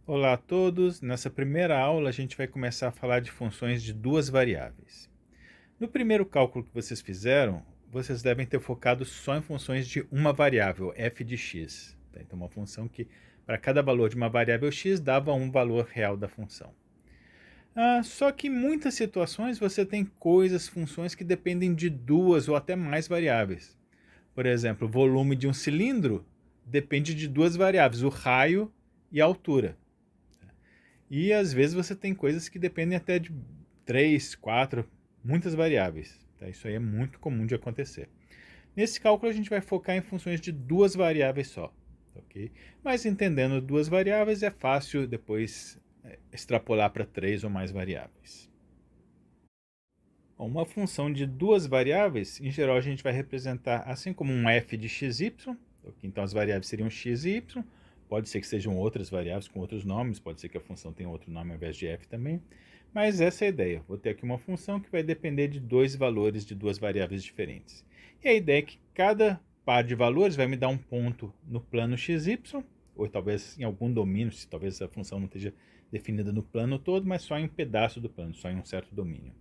Olá a todos! Nessa primeira aula a gente vai começar a falar de funções de duas variáveis. No primeiro cálculo que vocês fizeram, vocês devem ter focado só em funções de uma variável, f de x. Então uma função que para cada valor de uma variável x dava um valor real da função. Só que em muitas situações você tem funções que dependem de duas ou até mais variáveis. Por exemplo, o volume de um cilindro depende de duas variáveis, o raio e a altura. E às vezes você tem coisas que dependem até de 3, 4, muitas variáveis. Tá? Isso aí é muito comum de acontecer. Nesse cálculo a gente vai focar em funções de duas variáveis só. Ok? Mas entendendo duas variáveis é fácil depois extrapolar para 3 ou mais variáveis. Bom, uma função de duas variáveis, em geral a gente vai representar assim como um f de xy, então as variáveis seriam x e y, pode ser que sejam outras variáveis com outros nomes, pode ser que a função tenha outro nome ao invés de f também, mas essa é a ideia. Vou ter aqui uma função que vai depender de dois valores de duas variáveis diferentes. E a ideia é que cada par de valores vai me dar um ponto no plano xy, ou talvez em algum domínio, se talvez a função não esteja definida no plano todo, mas só em um pedaço do plano, só em um certo domínio.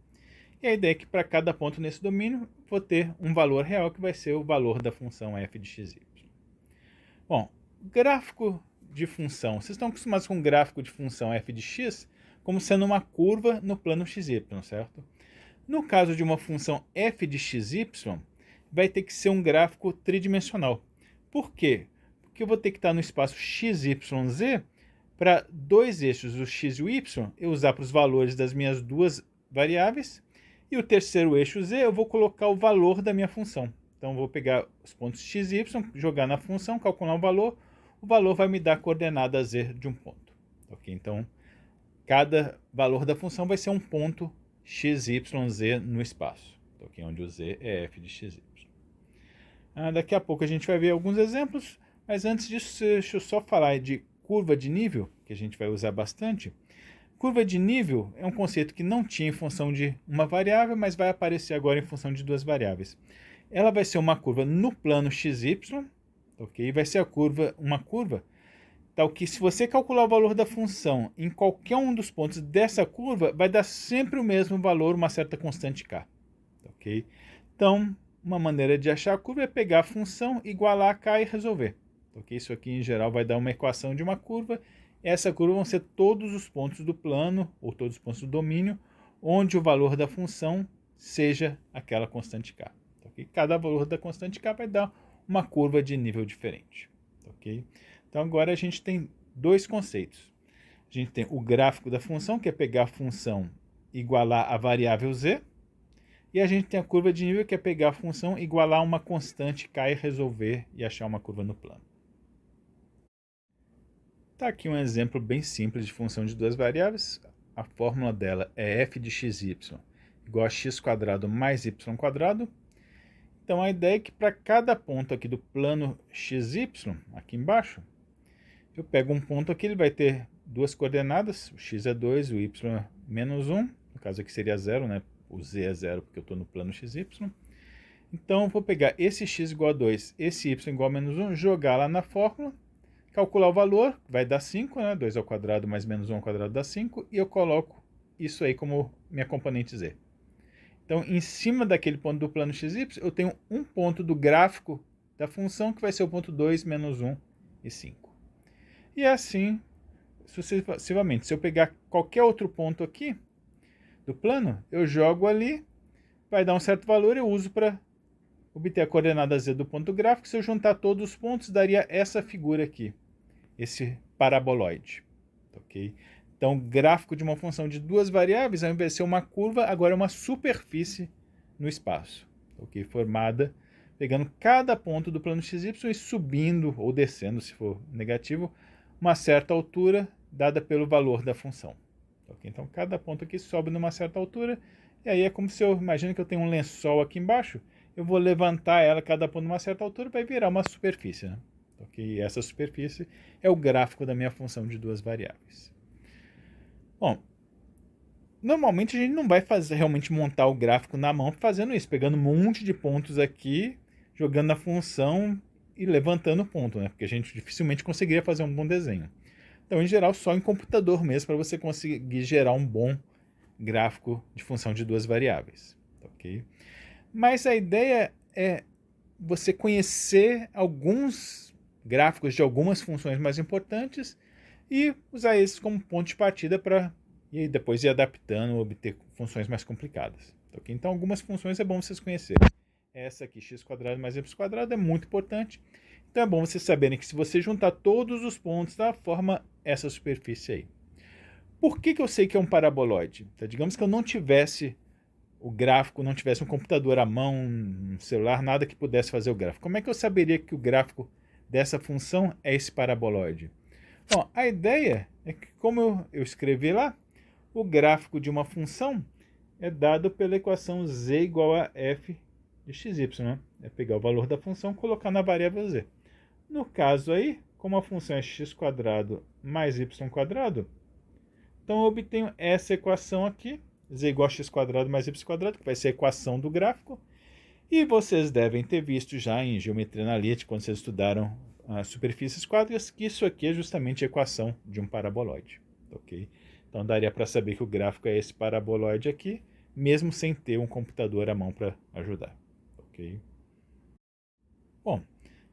E a ideia é que para cada ponto nesse domínio, vou ter um valor real que vai ser o valor da função f de xy. Bom, gráfico de função. Vocês estão acostumados com o gráfico de função f de x como sendo uma curva no plano xy, certo? No caso de uma função f de xy, vai ter que ser um gráfico tridimensional. Por quê? Porque eu vou ter que estar no espaço xyz para dois eixos, o x e o y, eu usar para os valores das minhas duas variáveis, e o terceiro eixo z eu vou colocar o valor da minha função. Então, vou pegar os pontos x e y, jogar na função, calcular o valor vai me dar a coordenada z de um ponto. Okay? Então, cada valor da função vai ser um ponto x, y, z no espaço, okay? Onde o z é f de xy. Daqui a pouco a gente vai ver alguns exemplos, mas antes disso, deixa eu só falar de curva de nível, que a gente vai usar bastante. Curva de nível é um conceito que não tinha em função de uma variável, mas vai aparecer agora em função de duas variáveis. Ela vai ser uma curva no plano xy, ok? Vai ser uma curva tal que se você calcular o valor da função em qualquer um dos pontos dessa curva, vai dar sempre o mesmo valor, uma certa constante k, ok? Então, uma maneira de achar a curva é pegar a função, igualar a k e resolver. Ok? Isso aqui em geral vai dar uma equação de uma curva. Essa curva vão ser todos os pontos do plano, ou todos os pontos do domínio, onde o valor da função seja aquela constante k. Okay? Cada valor da constante k vai dar uma curva de nível diferente. Okay? Então agora a gente tem dois conceitos. A gente tem o gráfico da função, que é pegar a função e igualar a variável z, e a gente tem a curva de nível, que é pegar a função, igualar uma constante k e resolver e achar uma curva no plano. Está aqui um exemplo bem simples de função de duas variáveis. A fórmula dela é f de xy igual a x² mais y². Então a ideia é que para cada ponto aqui do plano xy, aqui embaixo, eu pego um ponto aqui, ele vai ter duas coordenadas, o x é 2, o y é menos 1, no caso aqui seria 0, né? O z é 0 porque eu estou no plano xy. Então eu vou pegar esse x igual a 2, esse y igual a menos 1, jogar lá na fórmula, calcular o valor, vai dar 5, né? 2 ao quadrado mais menos 1 ao quadrado dá 5, e eu coloco isso aí como minha componente z. Então, em cima daquele ponto do plano xy, eu tenho um ponto do gráfico da função, que vai ser o ponto 2, menos 1 e 5. E assim, sucessivamente. Se eu pegar qualquer outro ponto aqui do plano, eu jogo ali, vai dar um certo valor, eu uso para obter a coordenada z do ponto gráfico. Se eu juntar todos os pontos, daria essa figura aqui, esse paraboloide. Ok? Então, gráfico de uma função de duas variáveis, ao invés de ser uma curva, agora é uma superfície no espaço, ok? Formada pegando cada ponto do plano xy e subindo ou descendo, se for negativo, uma certa altura dada pelo valor da função. Okay? Então, cada ponto aqui sobe numa certa altura, e aí é como se eu imagino que eu tenho um lençol aqui embaixo, eu vou levantar ela, cada ponto numa certa altura, vai virar uma superfície, né? Okay? E essa superfície é o gráfico da minha função de duas variáveis. Bom, normalmente a gente não vai realmente montar o gráfico na mão fazendo isso, pegando um monte de pontos aqui, jogando na função e levantando o ponto, né? Porque a gente dificilmente conseguiria fazer um bom desenho. Então, em geral, só em computador mesmo para você conseguir gerar um bom gráfico de função de duas variáveis. Ok? Mas a ideia é você conhecer alguns gráficos de algumas funções mais importantes e usar esses como ponto de partida para e depois ir adaptando, obter funções mais complicadas. Okay? Então, algumas funções é bom vocês conhecerem. Essa aqui, x² mais y², é muito importante. Então, é bom vocês saberem que se você juntar todos os pontos, tá, forma essa superfície aí. Por que eu sei que é um paraboloide? Então, digamos que eu não tivesse o gráfico, não tivesse um computador à mão, um celular, nada que pudesse fazer o gráfico. Como é que eu saberia que o gráfico dessa função é esse paraboloide? Bom, a ideia é que, como eu escrevi lá, o gráfico de uma função é dado pela equação z igual a f de xy, né? É pegar o valor da função e colocar na variável z. No caso aí, como a função é x² mais y², então eu obtenho essa equação aqui, z igual a x² mais y², que vai ser a equação do gráfico. E vocês devem ter visto já em geometria analítica, quando vocês estudaram as superfícies quadradas, que isso aqui é justamente a equação de um paraboloide. Ok? Então daria para saber que o gráfico é esse paraboloide aqui, mesmo sem ter um computador à mão para ajudar. Ok? Bom,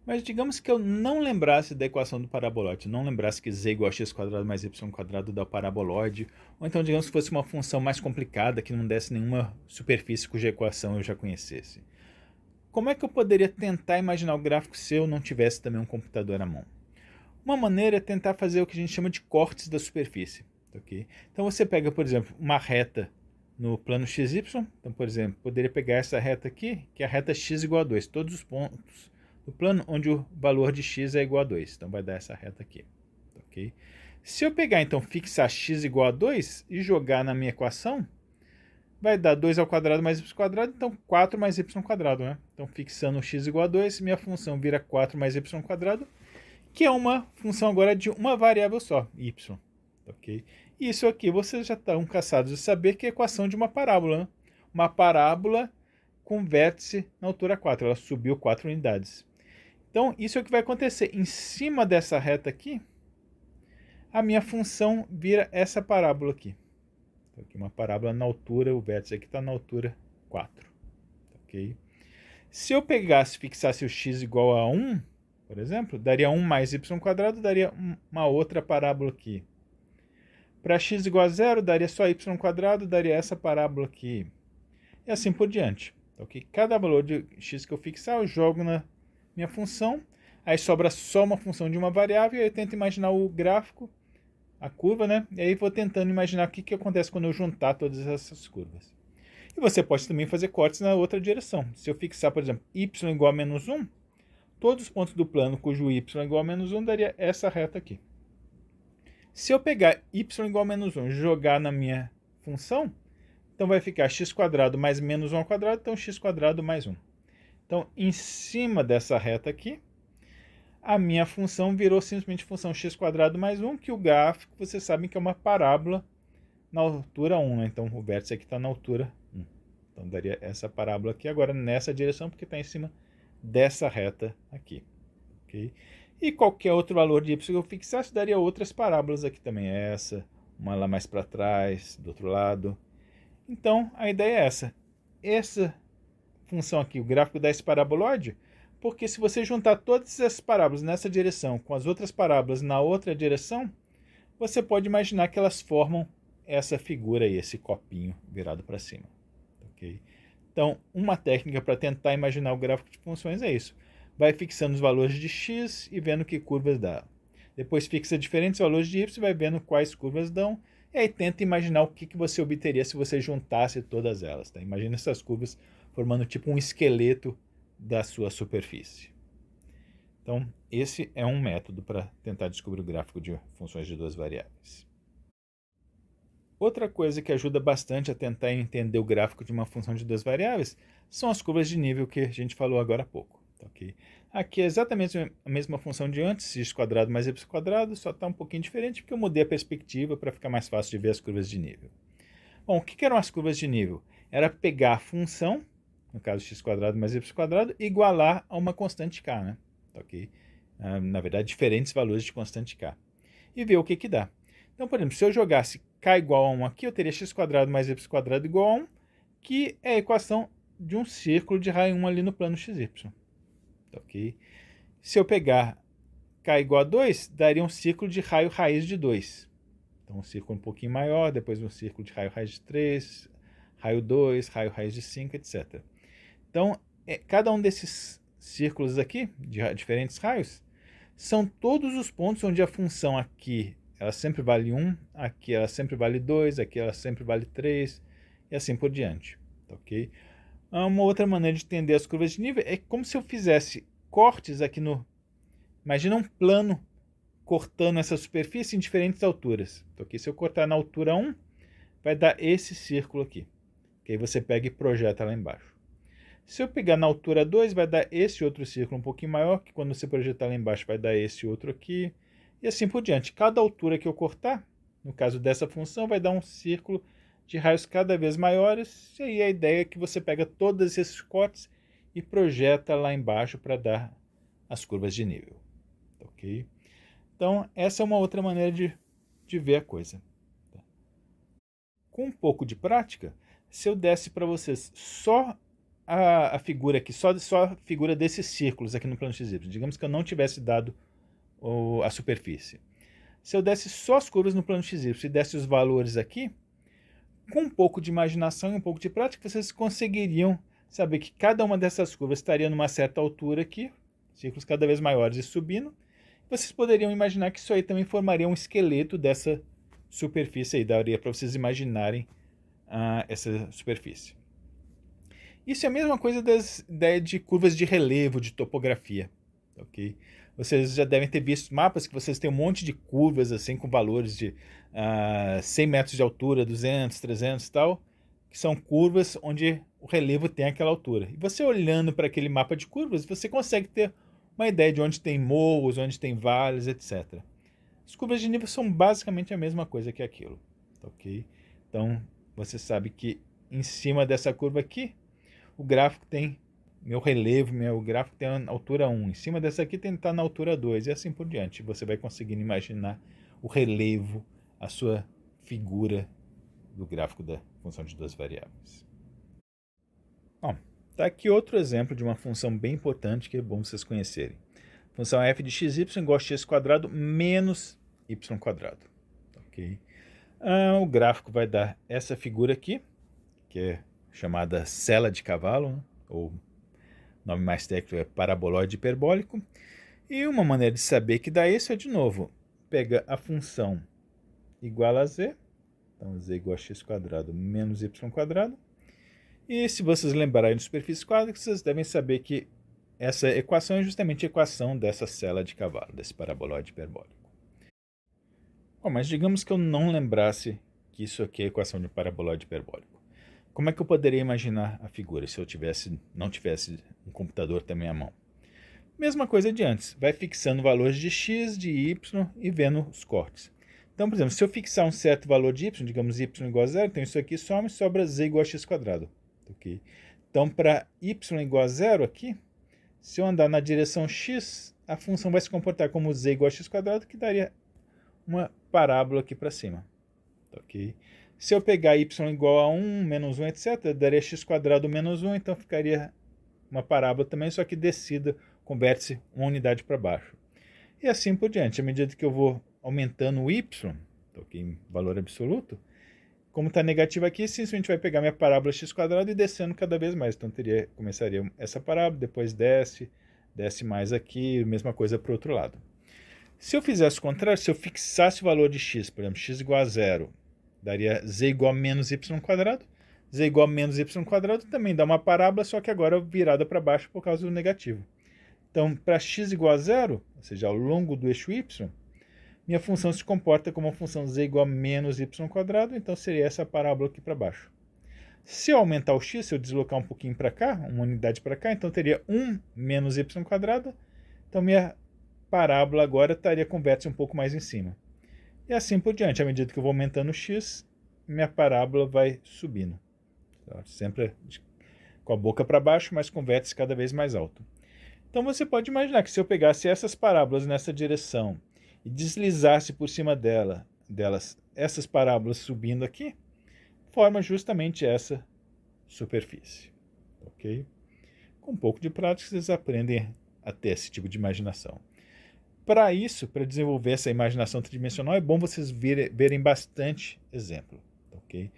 mas digamos que eu não lembrasse da equação do paraboloide, não lembrasse que z igual a x² mais y² dá o paraboloide, ou então digamos que fosse uma função mais complicada, que não desse nenhuma superfície cuja equação eu já conhecesse. Como é que eu poderia tentar imaginar o gráfico se eu não tivesse também um computador à mão? Uma maneira é tentar fazer o que a gente chama de cortes da superfície. Okay? Então você pega, por exemplo, uma reta no plano XY. Então, por exemplo, poderia pegar essa reta aqui, que é a reta x igual a 2. Todos os pontos do plano onde o valor de x é igual a 2. Então vai dar essa reta aqui. Okay? Se eu pegar, então, fixar x igual a 2 e jogar na minha equação, vai dar 2² mais y², então 4 mais y², né? Então, fixando x igual a 2, minha função vira 4 mais y², que é uma função agora de uma variável só, y. Ok? Isso aqui vocês já estão cansados de saber que é a equação de uma parábola. Né? Uma parábola com vértice na altura 4, ela subiu 4 unidades. Então, isso é o que vai acontecer. Em cima dessa reta aqui, a minha função vira essa parábola aqui. Então, aqui uma parábola na altura, o vértice aqui está na altura 4. Okay? Se eu pegasse e fixasse o x igual a 1, por exemplo, daria 1 mais y², daria uma outra parábola aqui. Para x igual a 0, daria só y², daria essa parábola aqui. E assim por diante. Okay? Cada valor de x que eu fixar, eu jogo na minha função. Aí sobra só uma função de uma variável, e aí eu tento imaginar o gráfico, a curva, né? E aí vou tentando imaginar o que acontece quando eu juntar todas essas curvas. E você pode também fazer cortes na outra direção. Se eu fixar, por exemplo, y igual a menos 1, todos os pontos do plano cujo y é igual a menos 1 daria essa reta aqui. Se eu pegar y igual a menos 1 e jogar na minha função, então vai ficar x² mais menos 1², então x² mais 1. Então, em cima dessa reta aqui, a minha função virou simplesmente função x² mais 1, que o gráfico, vocês sabem que é uma parábola na altura 1, né? Então o vértice aqui está na altura 1. Então daria essa parábola aqui agora nessa direção, porque está em cima dessa reta aqui. Okay? E qualquer outro valor de y que eu fixasse daria outras parábolas aqui também. Essa, uma lá mais para trás, do outro lado. Então a ideia é essa. Essa função aqui, o gráfico dá esse paraboloide, porque se você juntar todas essas parábolas nessa direção com as outras parábolas na outra direção, você pode imaginar que elas formam essa figura aí, esse copinho virado para cima. Okay? Então, uma técnica para tentar imaginar o gráfico de funções é isso. Vai fixando os valores de x e vendo que curvas dá. Depois fixa diferentes valores de y e vai vendo quais curvas dão. E aí tenta imaginar o que você obteria se você juntasse todas elas. Tá? Imagina essas curvas formando tipo um esqueleto da sua superfície. Então, esse é um método para tentar descobrir o gráfico de funções de duas variáveis. Outra coisa que ajuda bastante a tentar entender o gráfico de uma função de duas variáveis são as curvas de nível que a gente falou agora há pouco. Okay? Aqui é exatamente a mesma função de antes, x² mais y², só está um pouquinho diferente porque eu mudei a perspectiva para ficar mais fácil de ver as curvas de nível. Bom, o que eram as curvas de nível? Era pegar a função, no caso x² mais y², e igualar a uma constante k, né? Okay? Na verdade, diferentes valores de constante k. e ver o que dá. Então, por exemplo, se eu jogasse k igual a 1 aqui, eu teria x² mais y² igual a 1, que é a equação de um círculo de raio 1 ali no plano xy. Ok? Se eu pegar k igual a 2, daria um círculo de raio raiz de 2. Então, um círculo um pouquinho maior, depois um círculo de raio raiz de 3, raio 2, raio raiz de 5, etc. Então, cada um desses círculos aqui, de diferentes raios, são todos os pontos onde a função aqui ela sempre vale 1, aqui ela sempre vale 2, aqui ela sempre vale 3, e assim por diante. Ok? Uma outra maneira de entender as curvas de nível é como se eu fizesse cortes aqui no... Imagina um plano cortando essa superfície em diferentes alturas. Ok? Se eu cortar na altura 1, vai dar esse círculo aqui. Que aí você pega e projeta lá embaixo. Se eu pegar na altura 2, vai dar esse outro círculo um pouquinho maior, que quando você projetar lá embaixo vai dar esse outro aqui, e assim por diante. Cada altura que eu cortar, no caso dessa função, vai dar um círculo de raios cada vez maiores, e aí a ideia é que você pega todos esses cortes e projeta lá embaixo para dar as curvas de nível. Ok? Então, essa é uma outra maneira de ver a coisa. Com um pouco de prática, se eu desse para vocês só a figura aqui, só a figura desses círculos aqui no plano XY, digamos que eu não tivesse dado a superfície. Se eu desse só as curvas no plano XY e desse os valores aqui, com um pouco de imaginação e um pouco de prática, vocês conseguiriam saber que cada uma dessas curvas estaria numa certa altura aqui, círculos cada vez maiores e subindo. Vocês poderiam imaginar que isso aí também formaria um esqueleto dessa superfície aí, daria para vocês imaginarem essa superfície. Isso é a mesma coisa das ideias de curvas de relevo, de topografia. Ok? Vocês já devem ter visto mapas que vocês têm um monte de curvas assim com valores de 100 metros de altura, 200, 300 e tal, que são curvas onde o relevo tem aquela altura. E você olhando para aquele mapa de curvas, você consegue ter uma ideia de onde tem morros, onde tem vales, etc. As curvas de nível são basicamente a mesma coisa que aquilo. Ok? Então, você sabe que em cima dessa curva aqui, o gráfico tem meu relevo, meu gráfico tem a altura 1. Em cima dessa aqui tem que estar na altura 2 e assim por diante. Você vai conseguindo imaginar o relevo, a sua figura do gráfico da função de duas variáveis. Bom, está aqui outro exemplo de uma função bem importante que é bom vocês conhecerem. Função f de xy igual a x² menos y². Ok? O gráfico vai dar essa figura aqui, que é chamada sela de cavalo, né? Ou nome mais técnico é paraboloide hiperbólico. E uma maneira de saber que dá isso é, de novo, pega a função igual a z, então z igual a x² menos y². E se vocês lembrarem de superfícies quadradas, vocês devem saber que essa equação é justamente a equação dessa sela de cavalo, desse paraboloide hiperbólico. Bom, mas digamos que eu não lembrasse que isso aqui é a equação de um paraboloide hiperbólico. Como é que eu poderia imaginar a figura se eu não tivesse um computador também à mão? Mesma coisa de antes, vai fixando valores de x, de y e vendo os cortes. Então, por exemplo, se eu fixar um certo valor de y, digamos y igual a 0, então isso aqui soma e sobra z igual a x². Okay? Então, para y igual a 0 aqui, se eu andar na direção x, a função vai se comportar como z igual a x², que daria uma parábola aqui para cima. Okay? Se eu pegar y igual a 1, menos 1, etc., daria x² menos 1, então ficaria uma parábola também, só que descida, converte-se uma unidade para baixo. E assim por diante. À medida que eu vou aumentando o y, okay, em valor absoluto, como está negativo aqui, simplesmente vai pegar minha parábola x² e descendo cada vez mais. Então começaria essa parábola, depois desce mais aqui, mesma coisa para o outro lado. Se eu fizesse o contrário, se eu fixasse o valor de x, por exemplo, x igual a 0, daria z igual a menos y². Z igual a menos y² também dá uma parábola, só que agora virada para baixo por causa do negativo. Então, para x igual a 0, ou seja, ao longo do eixo y, minha função se comporta como uma função z igual a menos y², então seria essa parábola aqui para baixo. Se eu aumentar o x, se eu deslocar um pouquinho para cá, uma unidade para cá, então teria 1 menos y², então minha parábola agora estaria com o vértice um pouco mais em cima. E assim por diante, à medida que eu vou aumentando o x, minha parábola vai subindo. Sempre com a boca para baixo, mas com o vértice cada vez mais alto. Então você pode imaginar que se eu pegasse essas parábolas nessa direção e deslizasse por cima delas essas parábolas subindo aqui, forma justamente essa superfície, ok? Com um pouco de prática, vocês aprendem a ter esse tipo de imaginação. Para isso, para desenvolver essa imaginação tridimensional, é bom vocês verem bastante exemplo, ok?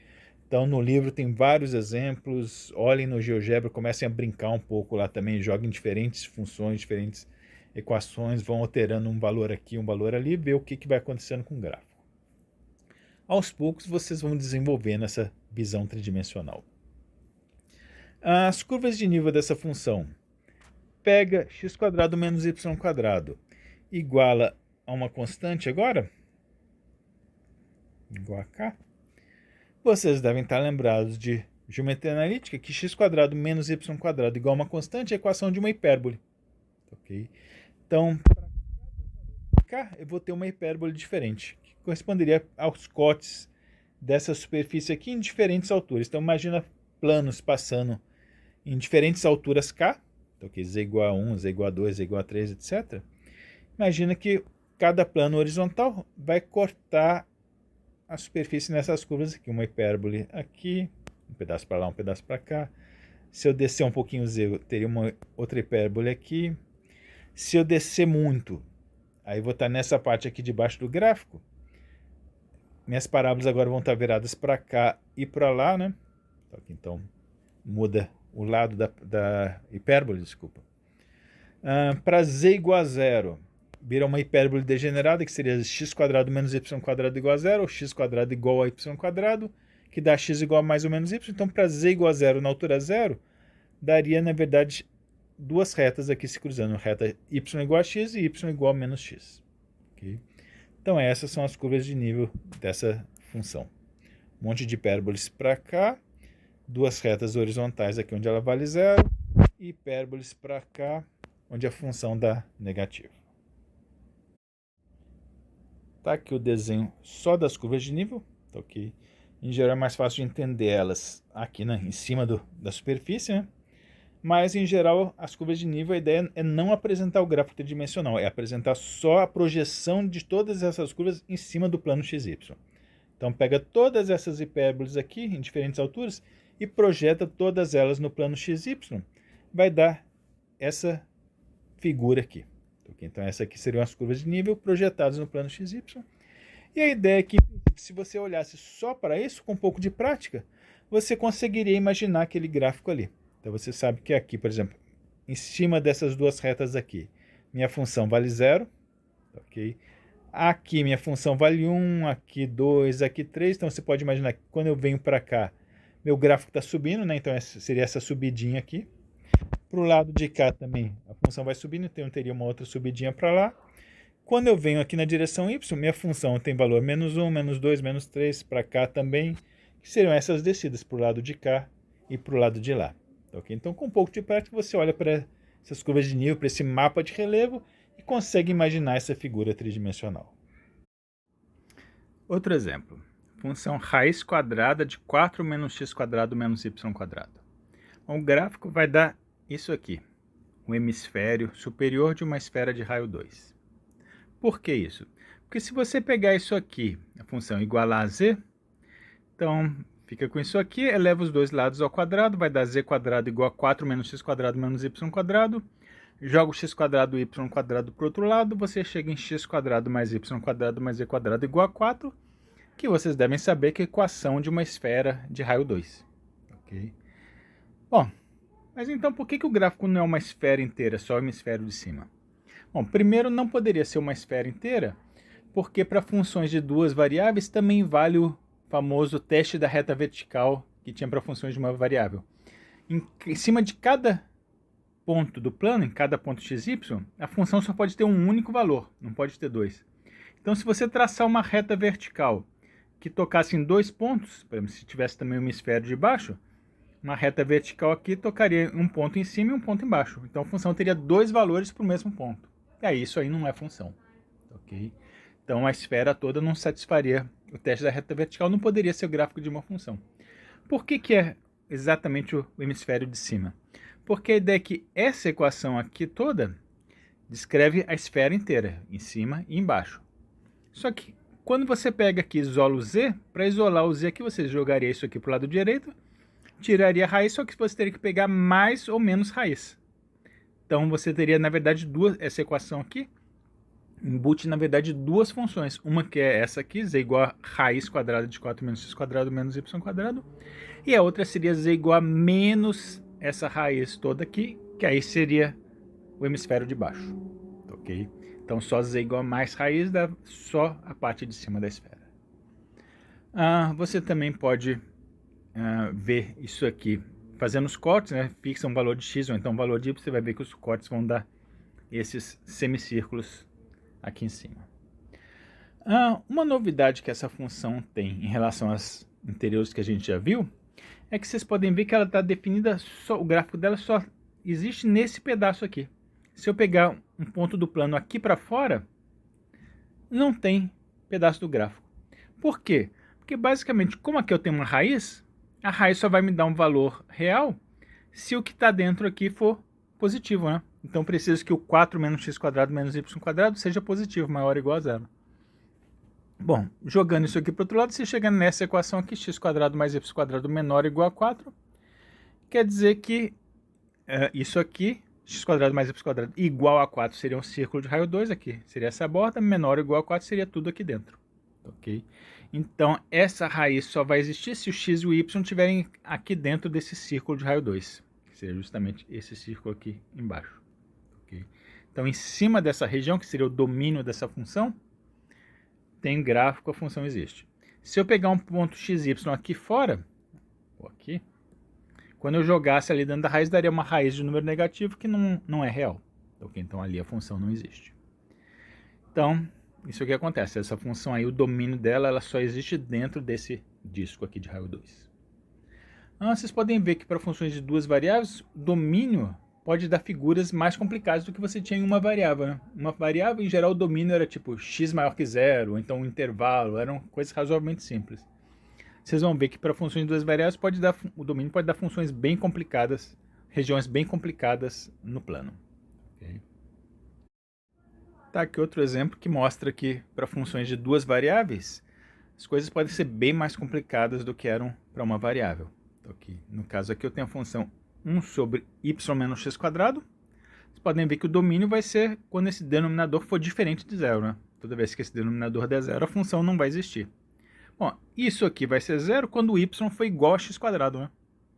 Então, no livro tem vários exemplos, olhem no GeoGebra, comecem a brincar um pouco lá também, joguem diferentes funções, diferentes equações, vão alterando um valor aqui, um valor ali, ver o que vai acontecendo com o gráfico. Aos poucos, vocês vão desenvolvendo essa visão tridimensional. As curvas de nível dessa função, pega x² menos y² iguala a uma constante agora, igual a k. Vocês devem estar lembrados de geometria analítica, que x² menos y² igual a uma constante é a equação de uma hipérbole. Okay? Então, para cá, eu vou ter uma hipérbole diferente, que corresponderia aos cotes dessa superfície aqui em diferentes alturas. Então, imagina planos passando em diferentes alturas k, então, okay, z igual a 1, z igual a 2, z igual a 3, etc. Imagina que cada plano horizontal vai cortar a superfície nessas curvas aqui, uma hipérbole aqui, um pedaço para lá, um pedaço para cá. Se eu descer um pouquinho z, eu teria uma outra hipérbole aqui. Se eu descer muito, aí vou estar nessa parte aqui debaixo do gráfico. Minhas parábolas agora vão estar viradas para cá e para lá, né? Então, muda o lado da hipérbole, desculpa. Para z igual a 0, vira uma hipérbole degenerada, que seria x² menos y² igual a 0, ou x² igual a y², que dá x igual a mais ou menos y. Então, para z igual a 0 na altura 0, daria, na verdade, duas retas aqui se cruzando, reta y igual a x e y igual a menos x. Okay? Então, essas são as curvas de nível dessa função. Um monte de hipérboles para cá, duas retas horizontais aqui onde ela vale 0, e hipérboles para cá, onde a função dá negativo. Tá aqui o desenho só das curvas de nível, tá ok? Em geral é mais fácil de entender elas aqui, né, em cima da superfície, né? Mas em geral as curvas de nível, a ideia é não apresentar o gráfico tridimensional, é apresentar só a projeção de todas essas curvas em cima do plano XY. Então pega todas essas hipérboles aqui em diferentes alturas e projeta todas elas no plano XY, vai dar essa figura aqui. Então essas aqui seriam as curvas de nível projetadas no plano XY. E a ideia é que, se você olhasse só para isso, com um pouco de prática, você conseguiria imaginar aquele gráfico ali. Então você sabe que aqui, por exemplo, em cima dessas duas retas aqui, minha função vale 0. Okay? Aqui minha função vale 1, aqui 2, aqui 3. Então você pode imaginar que quando eu venho para cá, meu gráfico está subindo, né? Então seria essa subidinha aqui. Para o lado de cá também a função vai subindo, então eu teria uma outra subidinha para lá. Quando eu venho aqui na direção y, minha função tem valor menos 1, menos 2, menos 3, para cá também, que seriam essas descidas para o lado de cá e para o lado de lá. Okay? Então, com um pouco de prática, você olha para essas curvas de nível, para esse mapa de relevo e consegue imaginar essa figura tridimensional. Outro exemplo, função raiz quadrada de 4 menos x² menos y². O gráfico vai dar isso aqui, o hemisfério superior de uma esfera de raio 2. Por que isso? Porque se você pegar isso aqui, a função igualar a z, então fica com isso aqui, eleva os dois lados ao quadrado, vai dar z² igual a 4 menos x² menos y², joga o x² e o y² para o outro lado, você chega em x² mais y² mais z² igual a 4, que vocês devem saber que é a equação de uma esfera de raio 2. Okay? Bom, mas então por que o gráfico não é uma esfera inteira, só o hemisfério de cima? Bom, primeiro não poderia ser uma esfera inteira, porque para funções de duas variáveis também vale o famoso teste da reta vertical que tinha para funções de uma variável. Em cima de cada ponto do plano, em cada ponto xy, a função só pode ter um único valor, não pode ter dois. Então se você traçar uma reta vertical que tocasse em dois pontos, por exemplo, se tivesse também um hemisfério de baixo, uma reta vertical aqui tocaria um ponto em cima e um ponto embaixo. Então a função teria dois valores para o mesmo ponto. E aí isso aí não é função. Okay? Então a esfera toda não satisfaria o teste da reta vertical, não poderia ser o gráfico de uma função. Por que é exatamente o hemisfério de cima? Porque a ideia é que essa equação aqui toda descreve a esfera inteira, em cima e embaixo. Só que quando você pega aqui e isola o z, para isolar o z aqui, você jogaria isso aqui para o lado direito, tiraria a raiz, só que você teria que pegar mais ou menos raiz. Então você teria, na verdade, essa equação aqui, embute, na verdade, duas funções. Uma que é essa aqui, z igual a raiz quadrada de 4 menos x quadrado menos y quadrado. E a outra seria z igual a menos essa raiz toda aqui, que aí seria o hemisfério de baixo. Ok? Então só z igual a mais raiz dá só a parte de cima da esfera. Você também pode ver isso aqui fazendo os cortes, né? Fixa um valor de x ou então um valor de y, você vai ver que os cortes vão dar esses semicírculos aqui em cima. Uma novidade que essa função tem em relação às anteriores que a gente já viu é que vocês podem ver que ela está definida, o gráfico dela só existe nesse pedaço aqui. Se eu pegar um ponto do plano aqui para fora, não tem pedaço do gráfico. Por quê? Porque basicamente, como aqui eu tenho uma raiz, a raiz só vai me dar um valor real se o que está dentro aqui for positivo, né? Então preciso que o 4 menos x quadrado menos y quadrado seja positivo, maior ou igual a zero. Bom, jogando isso aqui para o outro lado, você chega nessa equação aqui, x quadrado mais y quadrado menor ou igual a 4. Quer dizer que isso aqui, x quadrado mais y quadrado igual a 4 seria um círculo de raio 2 aqui. Seria essa borda, menor ou igual a 4 seria tudo aqui dentro. Ok? Então, essa raiz só vai existir se o x e o y estiverem aqui dentro desse círculo de raio 2. Que seria justamente esse círculo aqui embaixo. Okay? Então, em cima dessa região, que seria o domínio dessa função, tem gráfico, a função existe. Se eu pegar um ponto xy aqui fora, ou aqui, quando eu jogasse ali dentro da raiz, daria uma raiz de número negativo que não é real. Okay? Então, ali a função não existe. Então, isso que acontece. Essa função aí, o domínio dela, ela só existe dentro desse disco aqui de raio 2. Vocês podem ver que para funções de duas variáveis, domínio pode dar figuras mais complicadas do que você tinha em uma variável. Né? Uma variável, em geral, o domínio era tipo x maior que zero, ou então um intervalo, eram coisas razoavelmente simples. Vocês vão ver que para funções de duas variáveis, o domínio pode dar funções bem complicadas, regiões bem complicadas no plano. Okay? Tá aqui outro exemplo que mostra que para funções de duas variáveis, as coisas podem ser bem mais complicadas do que eram para uma variável. Okay? No caso aqui eu tenho a função 1 sobre y menos x quadrado. Vocês podem ver que o domínio vai ser quando esse denominador for diferente de zero. Né? Toda vez que esse denominador der zero, a função não vai existir. Bom, isso aqui vai ser zero quando o y for igual a x quadrado. Né?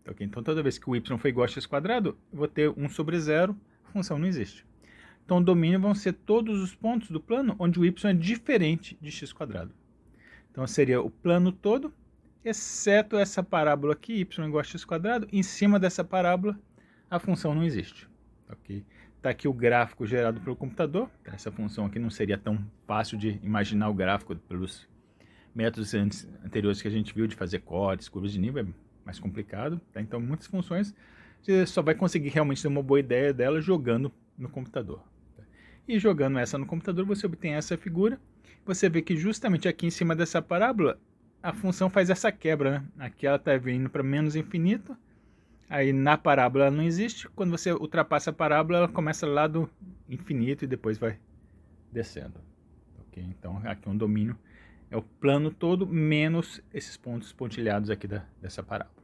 Okay? Então toda vez que o y for igual a x quadrado, eu vou ter 1 sobre zero, a função não existe. Então o domínio vão ser todos os pontos do plano onde o y é diferente de x quadrado. Então seria o plano todo, exceto essa parábola aqui, y igual a x quadrado. Em cima dessa parábola, a função não existe. Okay? Está aqui o gráfico gerado pelo computador. Essa função aqui não seria tão fácil de imaginar o gráfico pelos métodos anteriores que a gente viu de fazer cortes, curvas de nível, é mais complicado. Tá? Então muitas funções você só vai conseguir realmente ter uma boa ideia dela jogando no computador. E jogando essa no computador, você obtém essa figura. Você vê que justamente aqui em cima dessa parábola, a função faz essa quebra. Né? Aqui ela está vindo para menos infinito. Aí na parábola ela não existe. Quando você ultrapassa a parábola, ela começa lá do infinito e depois vai descendo. Okay? Então aqui um domínio é o plano todo menos esses pontos pontilhados aqui dessa parábola.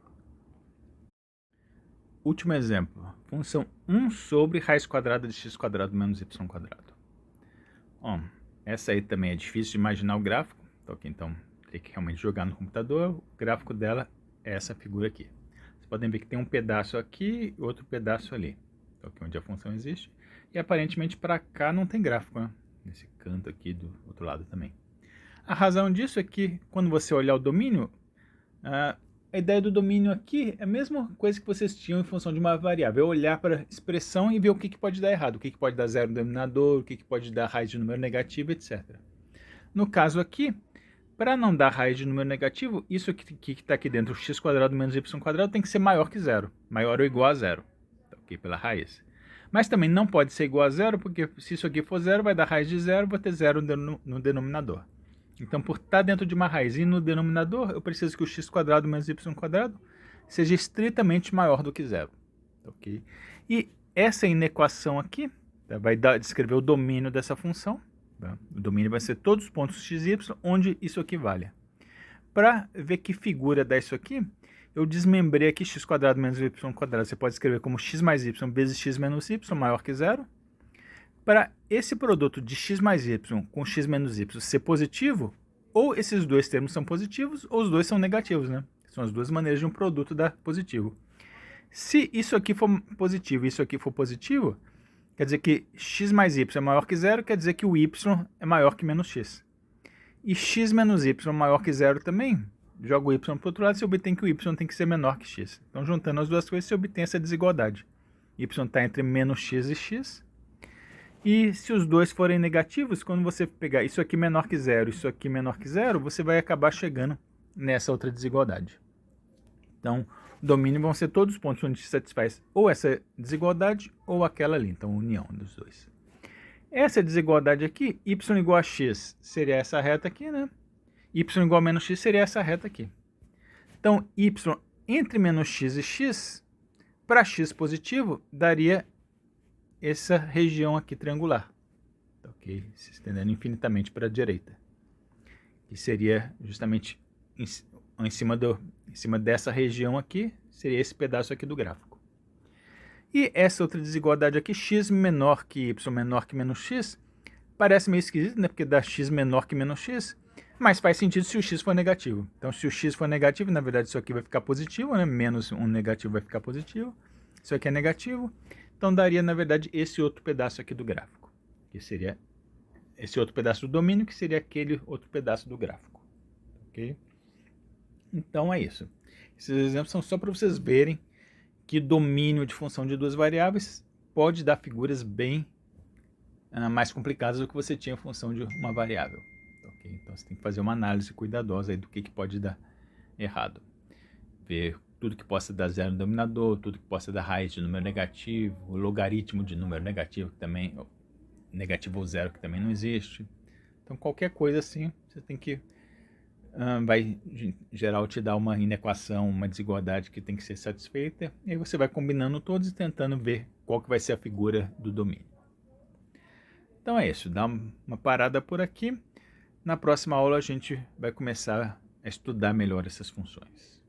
Último exemplo, função 1 sobre raiz quadrada de x quadrado menos y quadrado. Bom, essa aí também é difícil de imaginar o gráfico, então tem que realmente jogar no computador. O gráfico dela é essa figura aqui. Vocês podem ver que tem um pedaço aqui e outro pedaço ali, onde a função existe. E aparentemente para cá não tem gráfico, né? Nesse canto aqui do outro lado também. A razão disso é que quando você olhar o domínio, a ideia do domínio aqui é a mesma coisa que vocês tinham em função de uma variável. É olhar para a expressão e ver o que pode dar errado. O que pode dar zero no denominador, o que pode dar raiz de número negativo, etc. No caso aqui, para não dar raiz de número negativo, isso aqui que está aqui dentro, x quadrado menos y quadrado, tem que ser maior que zero. Maior ou igual a zero. Okay, pela raiz. Mas também não pode ser igual a zero, porque se isso aqui for zero, vai dar raiz de zero, vou ter zero no denominador. Então, por estar dentro de uma raiz e no denominador, eu preciso que o x quadrado menos y quadrado seja estritamente maior do que zero. Okay? E essa inequação aqui vai descrever o domínio dessa função. Tá? O domínio vai ser todos os pontos x, y, onde isso aqui vale. Para ver que figura dá isso aqui, eu desmembrei aqui x² menos y². Você pode escrever como x mais y vezes x menos y maior que zero. Para esse produto de x mais y com x menos y ser positivo, ou esses dois termos são positivos, ou os dois são negativos, né? São as duas maneiras de um produto dar positivo. Se isso aqui for positivo e isso aqui for positivo, quer dizer que x mais y é maior que zero, quer dizer que o y é maior que menos x. E x menos y maior que zero também, joga o y para o outro lado, você obtém que o y tem que ser menor que x. Então, juntando as duas coisas, você obtém essa desigualdade. Y está entre menos x e x. E se os dois forem negativos, quando você pegar isso aqui menor que zero, isso aqui menor que zero, você vai acabar chegando nessa outra desigualdade. Então, o domínio vão ser todos os pontos onde se satisfaz ou essa desigualdade ou aquela ali. Então, união dos dois. Essa desigualdade aqui, y igual a x, seria essa reta aqui, né? Y igual a menos x seria essa reta aqui. Então, y entre menos x e x, para x positivo, daria essa região aqui triangular. Ok? Se estendendo infinitamente para a direita. Que seria justamente em cima dessa região aqui, seria esse pedaço aqui do gráfico. E essa outra desigualdade aqui, x menor que y menor que menos x, parece meio esquisito, né? Porque dá x menor que menos x, mas faz sentido se o x for negativo. Então, se o x for negativo, na verdade isso aqui vai ficar positivo, né? Menos um negativo vai ficar positivo. Isso aqui é negativo. Então, daria, na verdade, esse outro pedaço aqui do gráfico. Que seria esse outro pedaço do domínio, que seria aquele outro pedaço do gráfico. Ok? Então, é isso. Esses exemplos são só para vocês verem que domínio de função de duas variáveis pode dar figuras bem mais complicadas do que você tinha em função de uma variável. Okay? Então você tem que fazer uma análise cuidadosa aí do que pode dar errado. Ver tudo que possa dar zero no denominador, tudo que possa dar raiz de número negativo, o logaritmo de número negativo, que também, negativo ou zero, que também não existe. Então qualquer coisa assim, você tem que vai, em geral, te dar uma inequação, uma desigualdade que tem que ser satisfeita, e aí você vai combinando todos e tentando ver qual que vai ser a figura do domínio. Então é isso, dá uma parada por aqui. Na próxima aula a gente vai começar a estudar melhor essas funções.